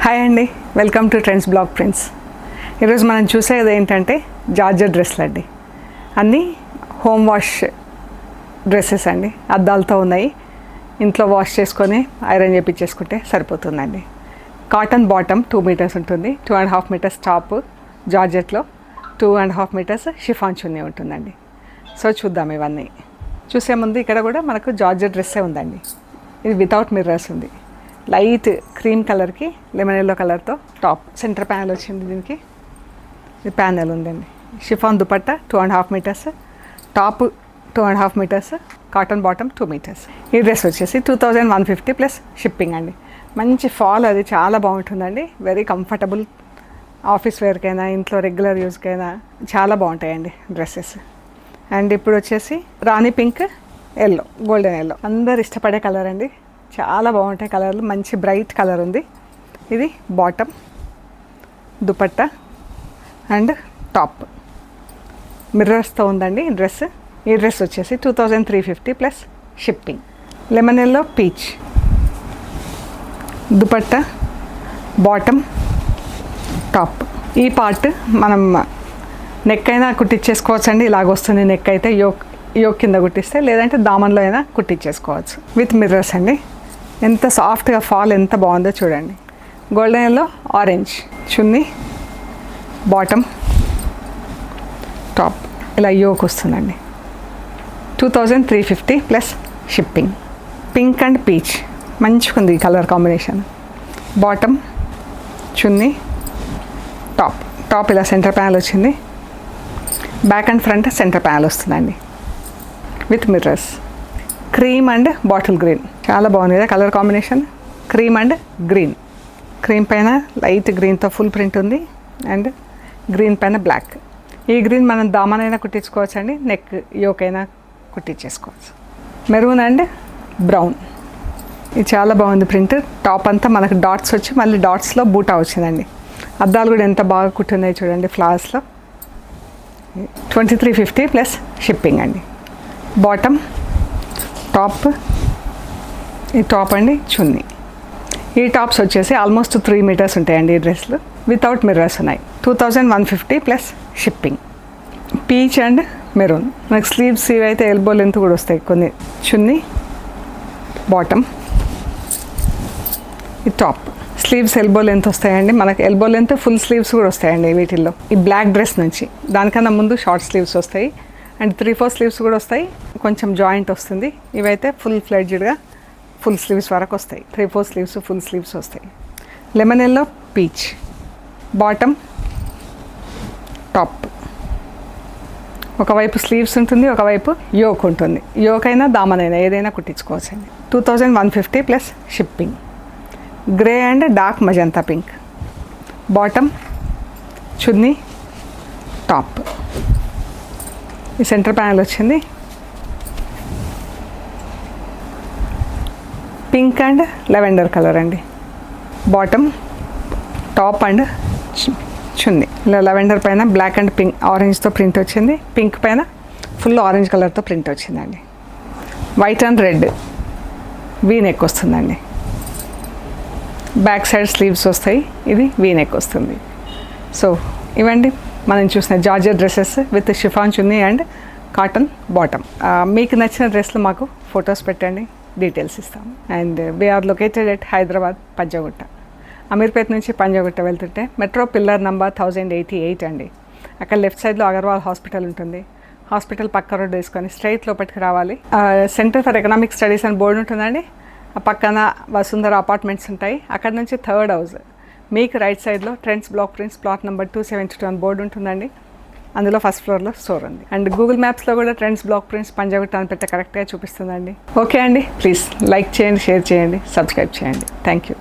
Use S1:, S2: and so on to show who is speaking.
S1: Hi అండి, welcome to trends blog prints. ఈరోజు మనం చూసేది ఏంటంటే జార్జెట్ డ్రెస్లు అండి. అన్నీ హోమ్ వాష్ డ్రెస్సెస్ అండి. అద్దాలతో ఉన్నాయి. ఇంట్లో వాష్ చేసుకొని ఐరన్ చేయించేసుకుంటే సరిపోతుందండి. కాటన్ బాటమ్ 2 మీటర్స్ ఉంటుంది, 2.5 మీటర్స్ టాప్ జార్జెట్లో, 2.5 మీటర్స్ షిఫాన్ చున్నీ ఉంటుందండి. సో చూద్దాం. ఇవన్నీ చూసే ముందు ఇక్కడ కూడా మనకు జార్జెట్ డ్రెస్సే ఉందండి. ఇది వితౌట్ మిర్రర్స్ ఉంది. లైట్ క్రీమ్ కలర్కి లెమన్ ఎల్లో కలర్తో టాప్, సెంటర్ ప్యానెల్ వచ్చింది. దీనికి ఇది ప్యానెల్ ఉందండి. Chiffon dupatta 2.5 metres, top 2.5 metres, cotton bottom 2 metres. ఈ డ్రెస్ వచ్చేసి 2150 ప్లస్ షిప్పింగ్ అండి. మంచి ఫాల్, అది చాలా బాగుంటుందండి. Very comfortable. ఆఫీస్ వేర్కైనా ఇంట్లో రెగ్యులర్ యూస్కైనా చాలా బాగుంటాయండి డ్రెస్సెస్. అండ్ ఇప్పుడు వచ్చేసి రాణి పింక్, ఎల్లో, గోల్డెన్ ఎల్లో అందరు ఇష్టపడే కలర్ అండి. చాలా బాగుంటాయి కలర్లు. మంచి బ్రైట్ కలర్ ఉంది. ఇది బాటమ్, దుపట్టా అండ్ టాప్ మిర్రర్స్తో ఉందండి డ్రెస్. ఈ డ్రెస్ వచ్చేసి 2350 plus shipping. Lemon yellow, peach, dupatta, bottom, top. ఈ పార్ట్ మనం నెక్ అయినా కుట్టించేసుకోవచ్చు అండి. ఇలాగొస్తుంది నెక్ అయితే. యోక్ కింద కుట్టిస్తే, లేదంటే దామన్లో అయినా కుట్టించేసుకోవచ్చు. విత్ మిర్రర్స్ అండి. ఎంత సాఫ్ట్గా ఫాల్ ఎంత బాగుందో చూడండి. Golden yellow, orange chunni, bottom, top. ఇలా యోక్ వస్తుందండి. 2350 plus shipping. Pink and peach మంచిగా ఉంది colour combination. Bottom, chunni, top. Top ఇలా సెంటర్ ప్యానెల్ వచ్చింది. Back and front centre panel వస్తుందండి with mirrors. Cream and bottle green చాలా బాగుంది కదా colour combination. Cream and green. Cream పైన లైట్ గ్రీన్తో ఫుల్ ప్రింట్ ఉంది. అండ్ గ్రీన్ పైన బ్లాక్. ఈ గ్రీన్ మనం దామనైనా కుట్టించుకోవచ్చు అండి. నెక్ యోక్ అయినా కుట్టించేసుకోవచ్చు. Maroon and brown. ఇది చాలా బాగుంది ప్రింట్. టాప్ అంతా మనకు డాట్స్ వచ్చి మళ్ళీ డాట్స్లో బూటా వచ్చిందండి. అద్దాలు కూడా ఎంత బాగా కుట్టున్నాయి చూడండి ఫ్లవర్స్లో. 2350 ప్లస్ షిప్పింగ్ అండి. బాటమ్, టాప్, ఈ టాప్ అండి చున్నీ. ఈ టాప్స్ వచ్చేసి ఆల్మోస్ట్ 3 మీటర్స్ ఉంటాయండి ఈ డ్రెస్లు. వితౌట్ మిర్రర్స్ ఉన్నాయి. 2150 plus shipping. Peach and maroon. మనకి స్లీవ్స్ ఇవి అయితే ఎల్బో లెంత్ కూడా వస్తాయి కొన్ని. చున్నీ, బాటమ్, ఈ టాప్. స్లీవ్స్ ఎల్బో లెంత్ వస్తాయండి. మనకి ఎల్బో లెంత్ ఫుల్ స్లీవ్స్ కూడా వస్తాయండి వీటిల్లో. ఈ బ్లాక్ డ్రెస్ నుంచి దానికన్నా ముందు షార్ట్ స్లీవ్స్ వస్తాయి. అండ్ 3/4 స్లీవ్స్ కూడా వస్తాయి. కొంచెం జాయింట్ వస్తుంది. ఇవైతే ఫుల్ ఫ్లెడ్జ్డ్గా ఫుల్ స్లీవ్స్ వరకు వస్తాయి. 3/4 స్లీవ్స్, ఫుల్ స్లీవ్స్ వస్తాయి. Lemon yellow, peach. Bottom, top. ఒకవైపు స్లీవ్స్ ఉంటుంది, ఒకవైపు యోక్ ఉంటుంది. యోక్ అయినా దామనైనా ఏదైనా కుట్టించుకోవచ్చు అండి. 2150 plus shipping. Grey and dark magenta pink. Bottom, chunni, top. ఈ సెంటర్ ప్యానెల్ వచ్చింది. పింక్ అండ్ లెవెండర్ కలర్ అండి. బాటమ్, టాప్ అండ్ చున్నీ. ఇలా లెవెండర్ పైన బ్లాక్ అండ్ పింక్ ఆరెంజ్తో ప్రింట్ వచ్చింది. పింక్ పైన ఫుల్ ఆరెంజ్ కలర్తో ప్రింట్ వచ్చిందండి. White and red V neck వస్తుందండి. బ్యాక్ సైడ్ స్లీవ్స్ వస్తాయి. ఇది వీ నెక్ వస్తుంది. సో ఇవండి మనం చూసిన georgette dresses with chiffon chunni and cotton bottom. మీకు నచ్చిన డ్రెస్లు మాకు ఫొటోస్ పెట్టండి, డీటెయిల్స్ ఇస్తాము. And we are located at Hyderabad Panjagutta. Ameerpet నుంచి పంజాగుట్ట వెళ్తుంటే మెట్రో పిల్లర్ నంబర్ 1088 అండి. అక్కడ లెఫ్ట్ సైడ్లో అగర్వాల్ హాస్పిటల్ ఉంటుంది. హాస్పిటల్ పక్క రోడ్ వేసుకొని స్ట్రైట్ లోపలికి రావాలి. సెంటర్ ఫర్ ఎకనామిక్ స్టడీస్ అని బోర్డు ఉంటుందండి. ఆ పక్కన వసుంధర అపార్ట్మెంట్స్ ఉంటాయి. అక్కడ నుంచి 3rd హౌస్. మీకు రైట్ సైడ్లో trends block prints plot number 272 అని బోర్డు ఉంటుందండి. అందులో ఫస్ట్ ఫ్లోర్లో స్టోర్ ఉంది. అండ్ గూగుల్ మ్యాప్స్లో కూడా ట్రెండ్స్ బ్లాక్ ప్రింట్స్ పంజాగుట్ట అని పెడితే కరెక్ట్గా చూపిస్తుందండి. ఓకే అండి, ప్లీజ్ లైక్ చేయండి, షేర్ చేయండి, సబ్స్క్రైబ్ చేయండి. Thank you.